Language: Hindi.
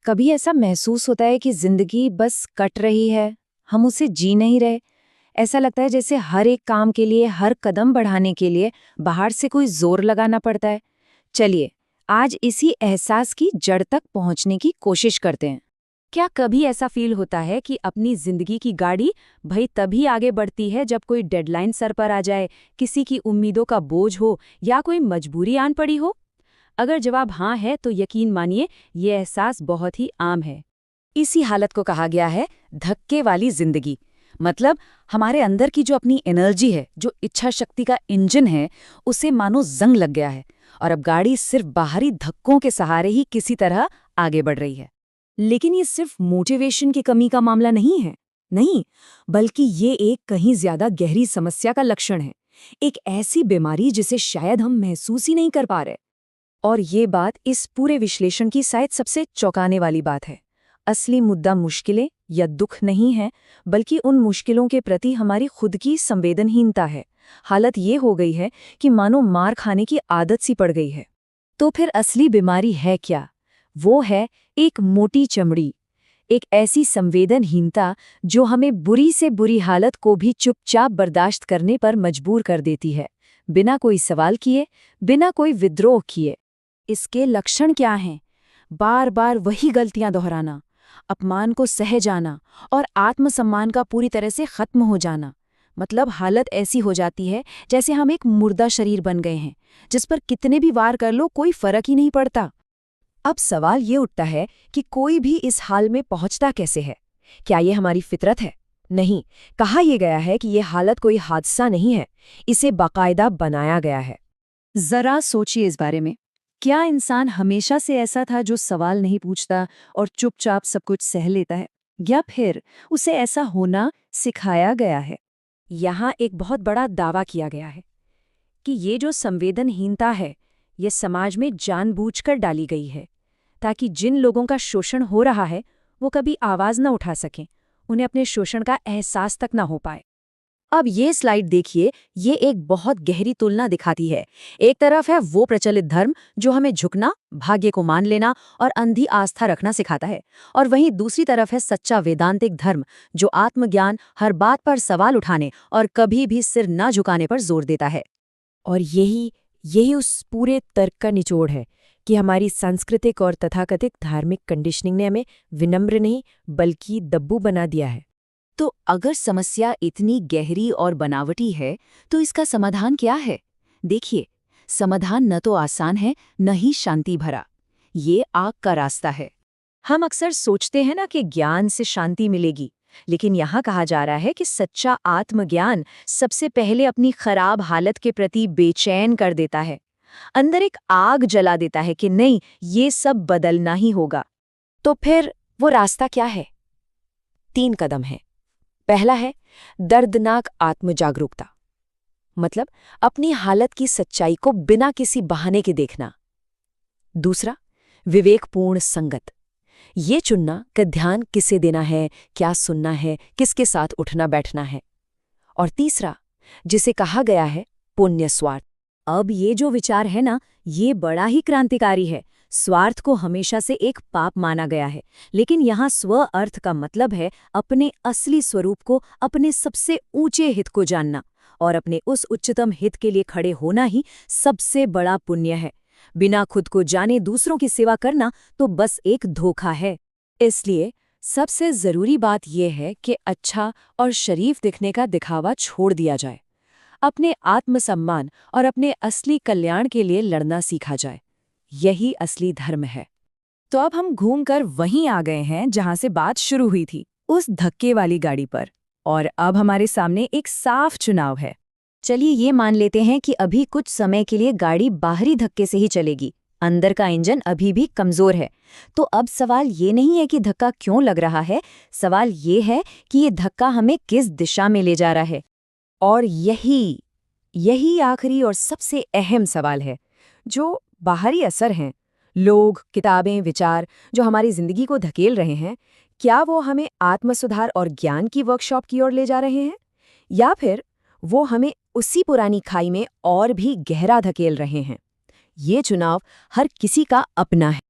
कभी ऐसा महसूस होता है कि जिंदगी बस कट रही है, हम उसे जी नहीं रहे। ऐसा लगता है जैसे हर एक काम के लिए, हर कदम बढ़ाने के लिए बाहर से कोई जोर लगाना पड़ता है। चलिए, आज इसी एहसास की जड़ तक पहुंचने की कोशिश करते हैं। क्या कभी ऐसा फील होता है कि अपनी जिंदगी की गाड़ी भाई तभी आगे बढ़ती है जब कोई डेडलाइन सर पर आ जाए, किसी की उम्मीदों का बोझ हो या कोई मजबूरी आन पड़ी हो? अगर जवाब हाँ है तो यकीन मानिए, ये एहसास बहुत ही आम है। इसी हालत को कहा गया है धक्के वाली जिंदगी। मतलब हमारे अंदर की जो अपनी एनर्जी है, जो इच्छा शक्ति का इंजन है, उसे मानो जंग लग गया है और अब गाड़ी सिर्फ बाहरी धक्कों के सहारे ही किसी तरह आगे बढ़ रही है। लेकिन ये सिर्फ मोटिवेशन की कमी का मामला नहीं है। नहीं, बल्कि ये एक कहीं ज्यादा गहरी समस्या का लक्षण है। एक ऐसी बीमारी जिसे शायद हम महसूस ही नहीं कर पा रहे। और ये बात इस पूरे विश्लेषण की शायद सबसे चौंकाने वाली बात है। असली मुद्दा मुश्किलें या दुख नहीं है, बल्कि उन मुश्किलों के प्रति हमारी खुद की संवेदनहीनता है। हालत ये हो गई है कि मानो मार खाने की आदत सी पड़ गई है। तो फिर असली बीमारी है क्या? वो है एक मोटी चमड़ी, एक ऐसी संवेदनहीनता जो हमें बुरी से बुरी हालत को भी चुपचाप बर्दाश्त करने पर मजबूर कर देती है, बिना कोई सवाल किए, बिना कोई विद्रोह किए। इसके लक्षण क्या हैं? बार बार वही गलतियां दोहराना, अपमान को सह जाना और आत्मसम्मान का पूरी तरह से खत्म हो जाना। मतलब हालत ऐसी हो जाती है जैसे हम एक मुर्दा शरीर बन गए हैं, जिस पर कितने भी वार कर लो कोई फर्क ही नहीं पड़ता। अब सवाल ये उठता है कि कोई भी इस हाल में पहुंचता कैसे है? क्या ये हमारी फितरत है? नहीं, कहा यह गया है कि यह हालत कोई हादसा नहीं है, इसे बाकायदा बनाया गया है। जरा सोचिए इस बारे में। क्या इंसान हमेशा से ऐसा था जो सवाल नहीं पूछता और चुपचाप सब कुछ सह लेता है, या फिर उसे ऐसा होना सिखाया गया है? यहाँ एक बहुत बड़ा दावा किया गया है कि ये जो संवेदनहीनता है, ये समाज में जानबूझकर डाली गई है, ताकि जिन लोगों का शोषण हो रहा है वो कभी आवाज न उठा सकें, उन्हें अपने शोषण का एहसास तक न हो पाए। अब ये स्लाइड देखिए, ये एक बहुत गहरी तुलना दिखाती है। एक तरफ है वो प्रचलित धर्म जो हमें झुकना, भाग्य को मान लेना और अंधी आस्था रखना सिखाता है, और वहीं दूसरी तरफ है सच्चा वेदांतिक धर्म जो आत्मज्ञान, हर बात पर सवाल उठाने और कभी भी सिर न झुकाने पर जोर देता है। और यही उस पूरे तर्क का निचोड़ है कि हमारी सांस्कृतिक और तथाकथित धार्मिक कंडीशनिंग ने हमें विनम्र नहीं बल्कि दब्बू बना दिया है। तो अगर समस्या इतनी गहरी और बनावटी है, तो इसका समाधान क्या है? देखिए, समाधान न तो आसान है, न ही शांति भरा। ये आग का रास्ता है। हम अक्सर सोचते हैं ना कि ज्ञान से शांति मिलेगी, लेकिन यहाँ कहा जा रहा है कि सच्चा आत्मज्ञान सबसे पहले अपनी खराब हालत के प्रति बेचैन कर देता है, अंदर एक आग जला देता है कि नहीं, ये सब बदलना ही होगा। तो फिर वो रास्ता क्या है? 3 कदम है। पहला है दर्दनाक आत्मजागरूकता, मतलब अपनी हालत की सच्चाई को बिना किसी बहाने के देखना। दूसरा, विवेकपूर्ण संगत, ये चुनना कि ध्यान किसे देना है, क्या सुनना है, किसके साथ उठना बैठना है। और तीसरा, जिसे कहा गया है पुण्य स्वार्थ। अब ये जो विचार है ना, ये बड़ा ही क्रांतिकारी है। स्वार्थ को हमेशा से एक पाप माना गया है, लेकिन यहाँ स्व अर्थ का मतलब है अपने असली स्वरूप को, अपने सबसे ऊंचे हित को जानना, और अपने उस उच्चतम हित के लिए खड़े होना ही सबसे बड़ा पुण्य है। बिना खुद को जाने दूसरों की सेवा करना तो बस एक धोखा है। इसलिए सबसे जरूरी बात यह है कि अच्छा और शरीफ दिखने का दिखावा छोड़ दिया जाए। अपने आत्मसम्मान और अपने असली कल्याण के लिए लड़ना सीखा जाए। यही असली धर्म है। तो अब हम घूमकर वहीं आ गए हैं जहां से बात शुरू हुई थी, उस धक्के वाली गाड़ी पर। और अब हमारे सामने एक साफ चुनाव है। चलिए ये मान लेते हैं कि अभी कुछ समय के लिए गाड़ी बाहरी धक्के से ही चलेगी, अंदर का इंजन अभी भी कमजोर है। तो अब सवाल ये नहीं है कि धक्का क्यों लग रहा है, सवाल ये है कि ये धक्का हमें किस दिशा में ले जा रहा है। और यही आखिरी और सबसे अहम सवाल है। जो बाहरी असर हैं, लोग, किताबें, विचार जो हमारी जिंदगी को धकेल रहे हैं, क्या वो हमें आत्मसुधार और ज्ञान की वर्कशॉप की ओर ले जा रहे हैं, या फिर वो हमें उसी पुरानी खाई में और भी गहरा धकेल रहे हैं? ये चुनाव हर किसी का अपना है।